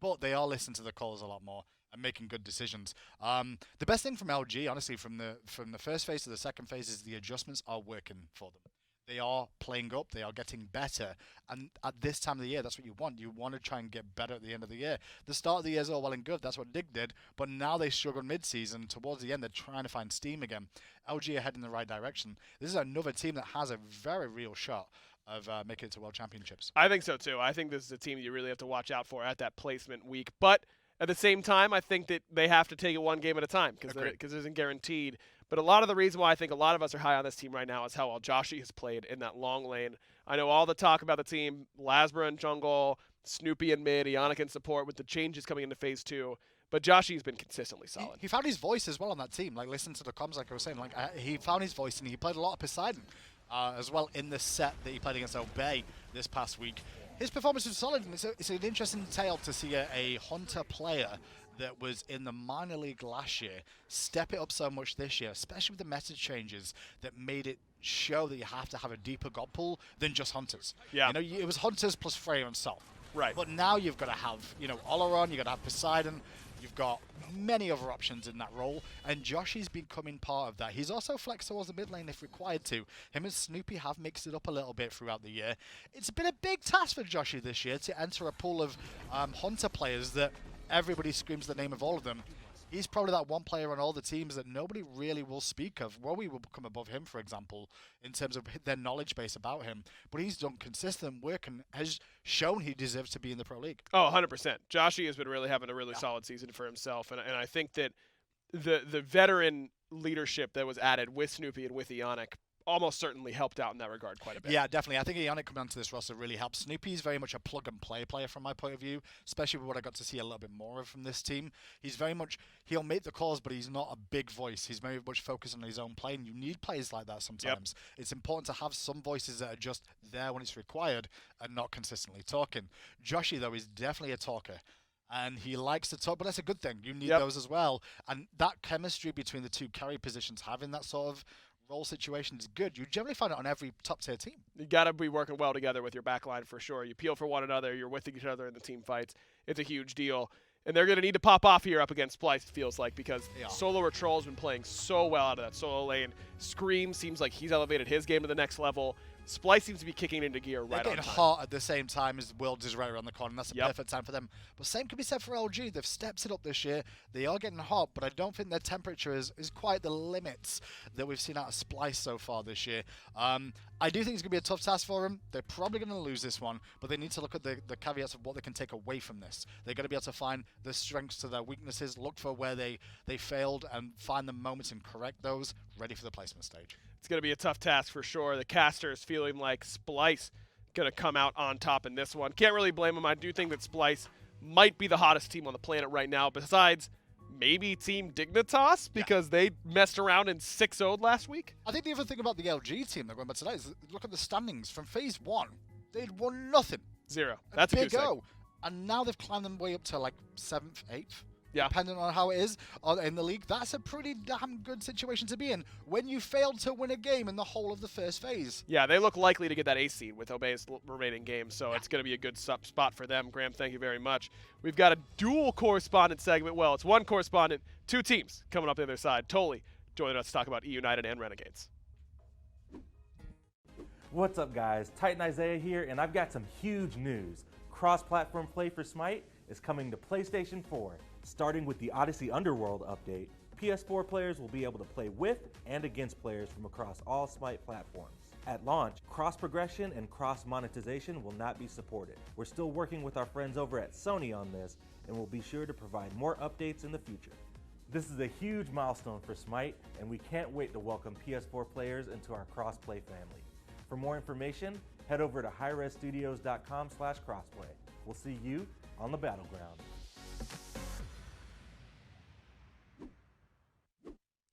but they all listen to the calls a lot more and making good decisions. The best thing from LG, honestly, from the first phase to the second phase is the adjustments are working for them. They are playing up, they are getting better, and at this time of the year, that's what you want. You want to try and get better at the end of the year. The start of the year is all well and good, that's what Dig did, but now they struggled mid-season. Towards the end, they're trying to find steam again. LG are heading in the right direction. This is another team that has a very real shot of making it to World Championships. I think so, too. I think this is a team you really have to watch out for at that placement week, but at the same time, I think that they have to take it one game at a time because it isn't guaranteed. But a lot of the reason why I think a lot of us are high on this team right now is how well Joshi has played in that long lane. I know all the talk about the team, Lasbra in jungle, Snoopy in mid, eUnited in support with the changes coming into Phase 2. But Joshi's been consistently solid. He found his voice as well on that team. Like, listen to the comms, like I was saying. Like, he found his voice and he played a lot of Poseidon. as well in the set that he played against Obey this past week. His performance was solid, and it's an interesting tale to see a Hunter player that was in the minor league last year step it up so much this year, especially with the message changes that made it show that you have to have a deeper god pool than just Hunters. Yeah. You know, it was Hunters plus Freya and Sol. Right. But now you've got to have, Oleron, you've got to have Poseidon, you've got many other options in that role, and Joshy's becoming part of that. He's also flexed towards the mid lane if required to. Him and Snoopy have mixed it up a little bit throughout the year. It's been a big task for Joshy this year to enter a pool of Hunter players that everybody screams the name of all of them. He's probably that one player on all the teams that nobody really will speak of. Rowie will come above him, for example, in terms of their knowledge base about him. But he's done consistent work and has shown he deserves to be in the Pro League. Oh, 100%. Joshy has been really having a really solid season for himself. And I think that the veteran leadership that was added with Snoopy and with eUnited almost certainly helped out in that regard quite a bit. Yeah, definitely. I think eUnited coming onto this roster really helps. Snoopy's very much a plug-and-play player from my point of view, especially with what I got to see a little bit more of from this team. He's very much, he'll make the calls, but he's not a big voice. He's very much focused on his own play, and you need players like that sometimes. Yep. It's important to have some voices that are just there when it's required and not consistently talking. Joshy, though, is definitely a talker. And he likes to talk, but that's a good thing. You need those as well. And that chemistry between the two carry positions, having that sort of role situation is good. You generally find it on every top-tier team. You got to be working well together with your backline for sure. You peel for one another. You're with each other in the team fights. It's a huge deal. And they're going to need to pop off here up against Splice, it feels like, because Solo Retrol's been playing so well out of that solo lane. Scream seems like he's elevated his game to the next level. Splice seems to be kicking into gear right on time. They're getting hot at the same time as Worlds is right around the corner, and that's the perfect time for them. But same can be said for LG. They've stepped it up this year. They are getting hot, but I don't think their temperature is quite the limits that we've seen out of Splice so far this year. I do think it's going to be a tough task for them. They're probably going to lose this one, but they need to look at the caveats of what they can take away from this. They're going to be able to find the strengths to their weaknesses, look for where they failed, and find the moments and correct those, ready for the placement stage. It's going to be a tough task for sure. The casters feeling like Splice going to come out on top in this one. Can't really blame them. I do think that Splice might be the hottest team on the planet right now, besides maybe Team Dignitas, because they messed around and 6-0'd last week. I think the other thing about the LG team that going back today is look at the standings. From Phase 1, they'd won nothing. 0. That's a big good O. And now they've climbed them way up to like 7th, 8th. Yeah. Depending on how it is in the league. That's a pretty damn good situation to be in when you failed to win a game in the whole of the first phase. Yeah, they look likely to get that ace seed with Obey's remaining games, so it's going to be a good spot for them. Graham, thank you very much. We've got a dual correspondent segment. Well, it's one correspondent, 2 teams coming up the other side. Tolly joining us to talk about eUnited and Renegades. What's up, guys? Titan Isaiah here, and I've got some huge news. Cross-platform play for Smite is coming to PlayStation 4. Starting with the Odyssey Underworld update, PS4 players will be able to play with and against players from across all Smite platforms. At launch, cross-progression and cross-monetization will not be supported. We're still working with our friends over at Sony on this, and we'll be sure to provide more updates in the future. This is a huge milestone for Smite, and we can't wait to welcome PS4 players into our cross-play family. For more information, head over to highresstudios.com/crossplay. We'll see you on the battleground.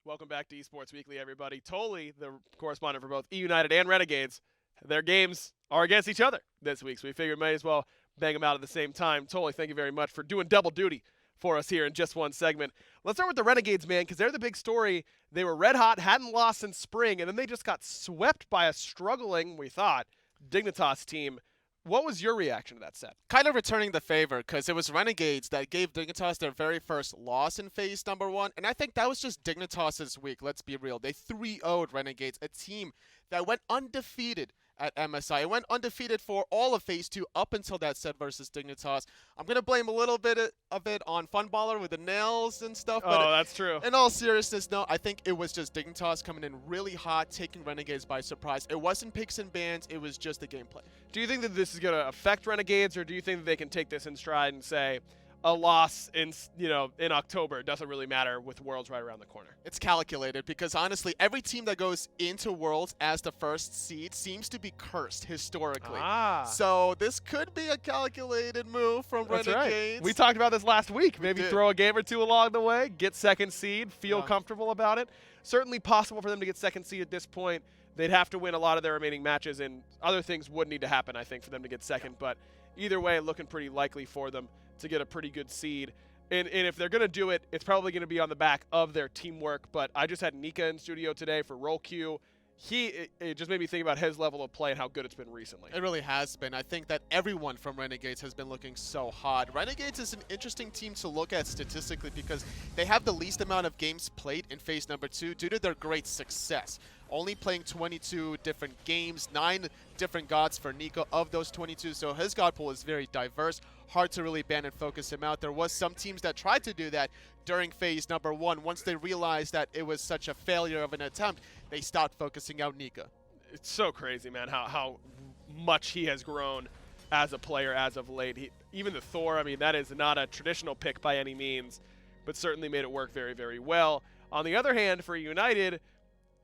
Welcome back to Esports Weekly, everybody. Tolly, the correspondent for both eUnited and Renegades, their games are against each other this week, so we figured may as well bang them out at the same time. Tolly, thank you very much for doing double duty for us here in just one segment. Let's start with the Renegades, man, because they're the big story. They were red hot, hadn't lost since spring, and then they just got swept by a struggling, we thought, Dignitas team. What was your reaction to that set? Kind of returning the favor, because it was Renegades that gave Dignitas their very first loss in phase number 1, and I think that was just Dignitas' week, let's be real. They 3-0'd Renegades, a team that went undefeated at MSI. It went undefeated for all of phase 2 up until that set versus Dignitas. I'm going to blame a little bit of it on Funballer with the nails and stuff. But that's true. In all seriousness, no, I think it was just Dignitas coming in really hot, taking Renegades by surprise. It wasn't picks and bans, it was just the gameplay. Do you think that this is going to affect Renegades, or do you think that they can take this in stride and say, a loss in October doesn't really matter with Worlds right around the corner? It's calculated, because honestly, every team that goes into Worlds as the first seed seems to be cursed historically. So this could be a calculated move from That's Renegades. Right. We talked about this last week. Maybe throw a game or two along the way, get second seed, feel comfortable about it. Certainly possible for them to get second seed at this point. they'd have to win a lot of their remaining matches, and other things would need to happen, I think, for them to get second. But either way, looking pretty likely for them to get a pretty good seed. And if they're going to do it, it's probably going to be on the back of their teamwork. But I just had Nika in studio today for Roll Q. It just made me think about his level of play and how good it's been recently. It really has been. I think that everyone from Renegades has been looking so hot. Renegades is an interesting team to look at statistically because they have the least amount of games played in phase number 2 due to their great success. Only playing 22 different games, 9 different gods for Nico of those 22, so his god pool is very diverse. Hard to really ban and focus him out. There was some teams that tried to do that during phase number 1. Once they realized that it was such a failure of an attempt, they stopped focusing out Nika. It's so crazy, man, how much he has grown as a player as of late. Even the Thor, I mean, that is not a traditional pick by any means, but certainly made it work very, very well. On the other hand, for United,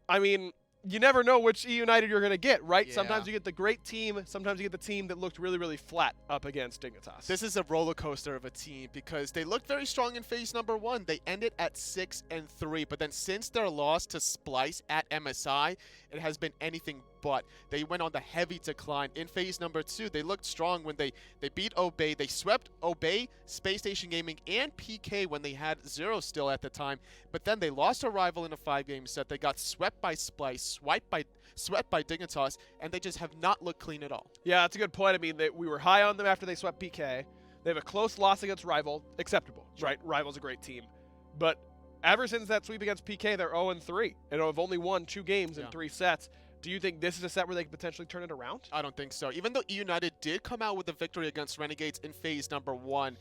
I mean, you never know which eUnited you're going to get, right? Yeah. Sometimes you get the great team. Sometimes you get the team that looked really, really flat up against Dignitas. This is a roller coaster of a team because they looked very strong in phase number 1. They ended at 6-3, but then since their loss to Splice at MSI, it has been anything but. They went on the heavy decline. In phase number 2, they looked strong when they beat Obey. They swept Obey, Space Station Gaming, and PK when they had 0 still at the time. But then they lost a rival in a 5-game set. They got swept by Splice, swept by Dignitas, and they just have not looked clean at all. Yeah, that's a good point. I mean, we were high on them after they swept PK. They have a close loss against Rival. Acceptable, right? Rival's a great team. But ever since that sweep against PK, they're 0-3 and have only won 2 games in 3 sets. Do you think this is a set where they could potentially turn it around? I don't think so. Even though eUnited did come out with a victory against Renegades in phase number 1,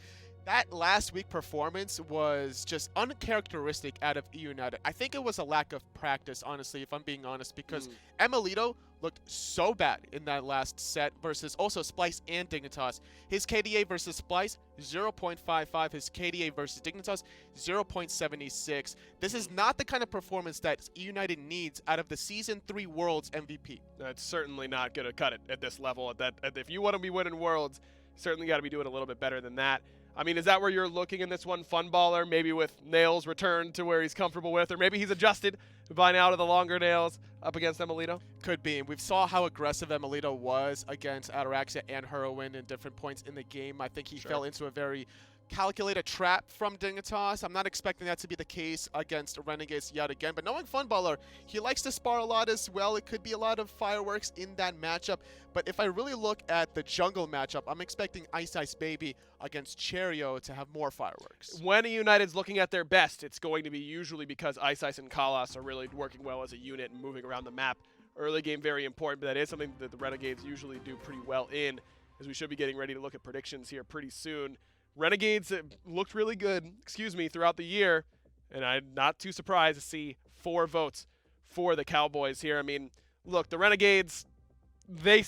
that last week performance was just uncharacteristic out of eUnited. I think it was a lack of practice, honestly, if I'm being honest, because Emilito looked so bad in that last set versus also Splice and Dignitas. His KDA versus Splice, 0.55. His KDA versus Dignitas, 0.76. This is not the kind of performance that eUnited needs out of the Season 3 Worlds MVP. That's certainly not going to cut it at this level. If you want to be winning Worlds, certainly got to be doing a little bit better than that. I mean, is that where you're looking in this one, Funballer, maybe with nails returned to where he's comfortable with, or maybe he's adjusted by now to the longer nails up against Emilito? Could be. We saw how aggressive Emilito was against Ataraxia and Heroine in different points in the game. I think he fell into a very calculated trap from Dignitas. I'm not expecting that to be the case against Renegades yet again, but knowing Funballer, he likes to spar a lot as well. It could be a lot of fireworks in that matchup, but if I really look at the jungle matchup, I'm expecting Ice Ice Baby against Cherio to have more fireworks. When eUnited's looking at their best, it's going to be usually because Ice Ice and Kalas are really working well as a unit and moving around the map. Early game, very important, but that is something that the Renegades usually do pretty well in, as we should be getting ready to look at predictions here pretty soon. Renegades looked really good, throughout the year, and I'm not too surprised to see 4 votes for the Cowboys here. I mean, look, the Renegades, they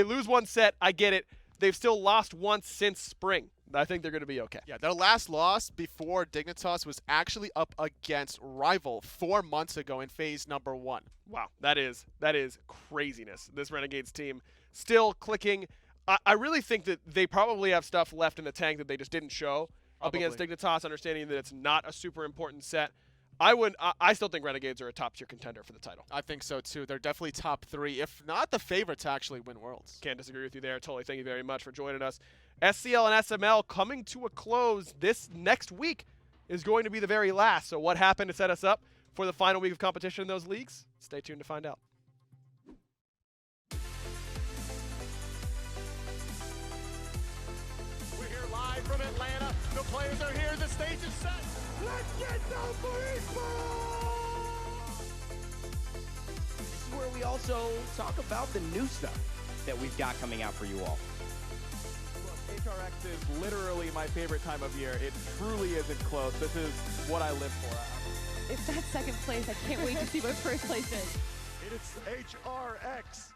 lose one set, I get it. They've still lost once since spring. I think they're going to be okay. Yeah, their last loss before Dignitas was actually up against Rival 4 months ago in phase number 1. Wow, that is craziness. This Renegades team still clicking. I really think that they probably have stuff left in the tank that they just didn't show up against Dignitas, understanding that it's not a super important set. I still think Renegades are a top-tier contender for the title. I think so, too. They're definitely top 3, if not the favorite to actually win Worlds. Can't disagree with you there. Totally. Thank you very much for joining us. SCL and SML coming to a close this next week is going to be the very last. So what happened to set us up for the final week of competition in those leagues? Stay tuned to find out. Live from Atlanta, the players are here, the stage is set. Let's get down for Esports! This is where we also talk about the new stuff that we've got coming out for you all. Look, HRX is literally my favorite time of year. It truly isn't close. This is what I live for. It's that second place. I can't wait to see what first place is. It is HRX.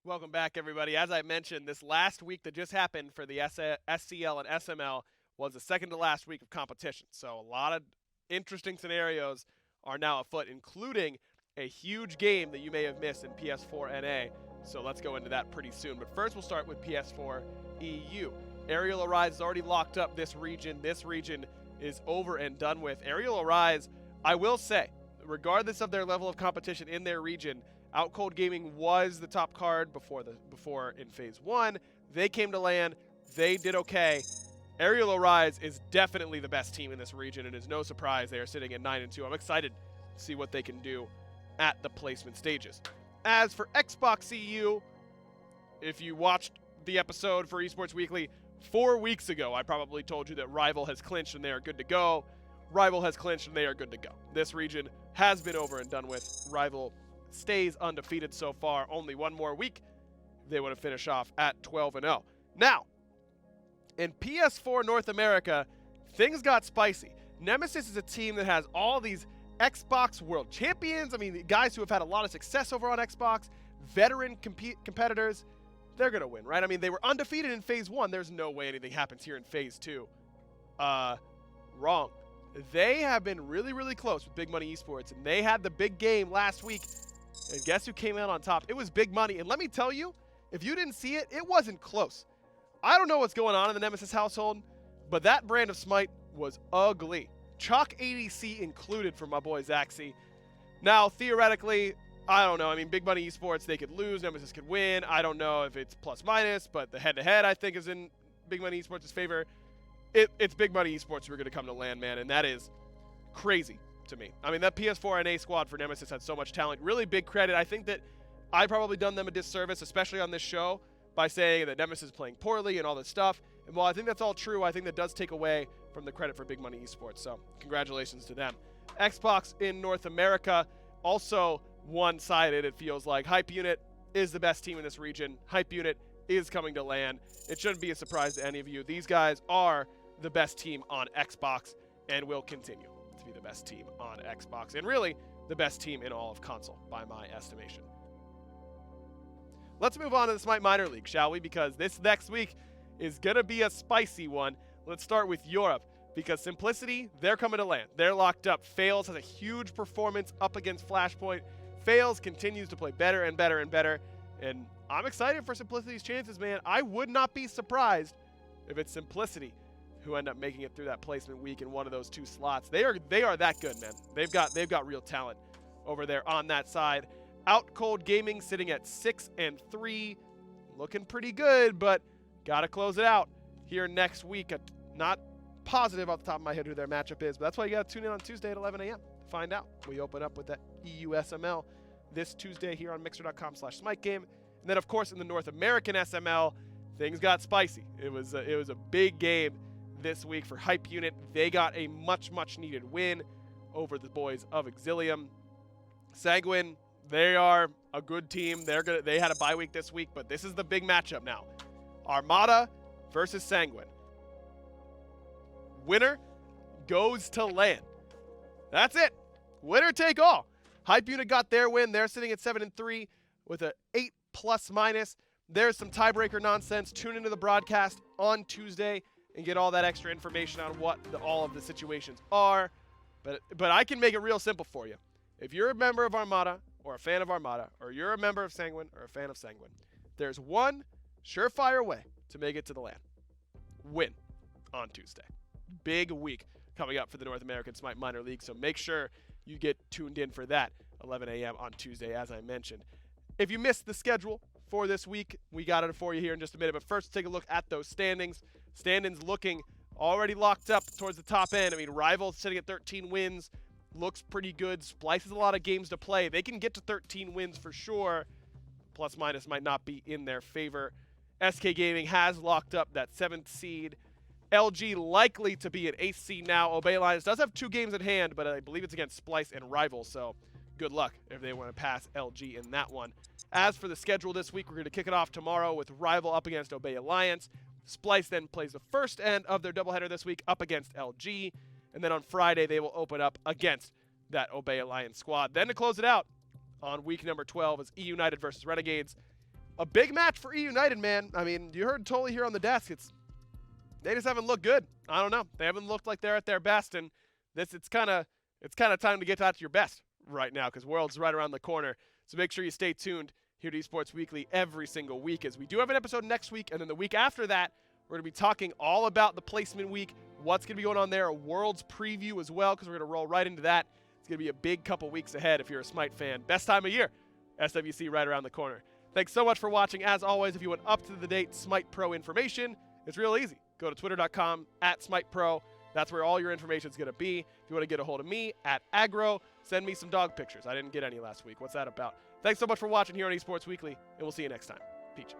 Welcome back, everybody. As I mentioned, this last week that just happened for the SCL and SML was the second to last week of competition. So a lot of interesting scenarios are now afoot, including a huge game that you may have missed in PS4 NA. So let's go into that pretty soon. But first, we'll start with PS4 EU. Aerial Arise is already locked up this region. This region is over and done with. Aerial Arise, I will say, regardless of their level of competition in their region, Outcold Gaming was the top card before in Phase 1. They came to LAN. They did okay. Aerial Arise is definitely the best team in this region, and it's no surprise they are sitting at 9-2. I'm excited to see what they can do at the placement stages. As for Xbox EU, if you watched the episode for Esports Weekly 4 weeks ago, I probably told you that Rival has clinched and they are good to go. Rival has clinched and they are good to go. This region has been over and done with. Rival stays undefeated so far. Only one more week, they would have finished off at 12-0. Now, in PS4 North America, things got spicy. Nemesis is a team that has all these Xbox World Champions. I mean, guys who have had a lot of success over on Xbox, veteran competitors. They're going to win, right? I mean, they were undefeated in Phase 1. There's no way anything happens here in Phase 2. Wrong. They have been really, really close with Big Money Esports, and they had the big game last week. And guess who came out on top? It was Big Money. And let me tell you, if you didn't see it, it wasn't close. I don't know what's going on in the Nemesis household, but that brand of Smite was ugly. Chalk ADC included for my boy Zaxi. Now, theoretically, I don't know. I mean, Big Money Esports, they could lose. Nemesis could win. I don't know if it's plus minus, but the head-to-head, I think, is in Big Money Esports' favor. It's Big Money Esports who are going to come to LAN, man, and that is crazy to me. I mean, that PS4 NA squad for Nemesis had so much talent. Really big credit. I think that I probably done them a disservice, especially on this show, by saying that Nemesis is playing poorly and all this stuff. And while I think that's all true, I think that does take away from the credit for Big Money Esports. So congratulations to them. Xbox in North America, also one-sided, it feels like. Hype Unit is the best team in this region. Hype Unit is coming to LAN. It shouldn't be a surprise to any of you. These guys are the best team on Xbox and will continue to be the best team on Xbox, and really the best team in all of console by my estimation. Let's move on to the Smite Minor League, shall we? Because this next week is going to be a spicy one. Let's start with Europe, because Simplicity, they're coming to LAN. They're locked up. Fails has a huge performance up against Flashpoint. Fails continues to play better and better and better, and I'm excited for Simplicity's chances, man. I would not be surprised if it's Simplicity who end up making it through that placement week in one of those two slots. They are that good, man. They've got real talent over there on that side. Outcold Gaming sitting at 6-3, looking pretty good, but gotta close it out here next week. Not positive off the top of my head who their matchup is, but that's why you gotta tune in on Tuesday at 11 a.m. to find out. We open up with that EUSML this Tuesday here on Mixer.com/SmiteGame, and then of course in the North American SML, things got spicy. It was a big game this week for Hype Unit. They got a much needed win over the boys of Exilium. Sanguine, they are a good team. They had a bye week this week, but this is the big matchup now. Armada versus Sanguine. Winner goes to LAN. That's it. Winner take all. Hype Unit got their win. They're sitting at 7-3 with an 8+-. There's some tiebreaker nonsense. Tune into the broadcast on Tuesday and get all that extra information on what all of the situations are. But I can make it real simple for you. If you're a member of Armada or a fan of Armada, or you're a member of Sanguine or a fan of Sanguine, there's one surefire way to make it to the LAN. Win on Tuesday. Big week coming up for the North American Smite Minor League, so make sure you get tuned in for that 11 a.m. on Tuesday, as I mentioned. If you missed the schedule for this week, we got it for you here in just a minute, but first take a look at those standings. Standings looking already locked up towards the top end. I mean, Rival sitting at 13 wins. Looks pretty good. Splice has a lot of games to play. They can get to 13 wins for sure. Plus minus might not be in their favor. SK Gaming has locked up that 7th seed. LG likely to be an 8th seed now. Obey Alliance does have 2 games at hand, but I believe it's against Splice and Rival, so good luck if they want to pass LG in that one. As for the schedule this week, we're going to kick it off tomorrow with Rival up against Obey Alliance. Splice then plays the first end of their doubleheader this week up against LG. And then on Friday, they will open up against that Obey Alliance squad. Then to close it out on week number 12 is eUnited versus Renegades. A big match for eUnited, man. I mean, you heard Tully here on the desk. They just haven't looked good. I don't know. They haven't looked like they're at their best, and it's kind of time to get out to your best right now because World's right around the corner. So make sure you stay tuned here to Esports Weekly every single week, as we do have an episode next week, and then the week after that, We're going to be talking all about the placement week, what's going to be going on there, a Worlds preview as well, because we're going to roll right into that. It's going to be a big couple weeks ahead if you're a Smite fan. Best time of year. SWC right around the corner. Thanks so much for watching. As always, if you want up-to-the-date SMITEPro information, it's real easy. Go to twitter.com/SMITEPro. That's where all your information is going to be. If you want to get a hold of me, @Agro, send me some dog pictures. I didn't get any last week. What's that about? Thanks so much for watching here on Esports Weekly, and we'll see you next time. Peach.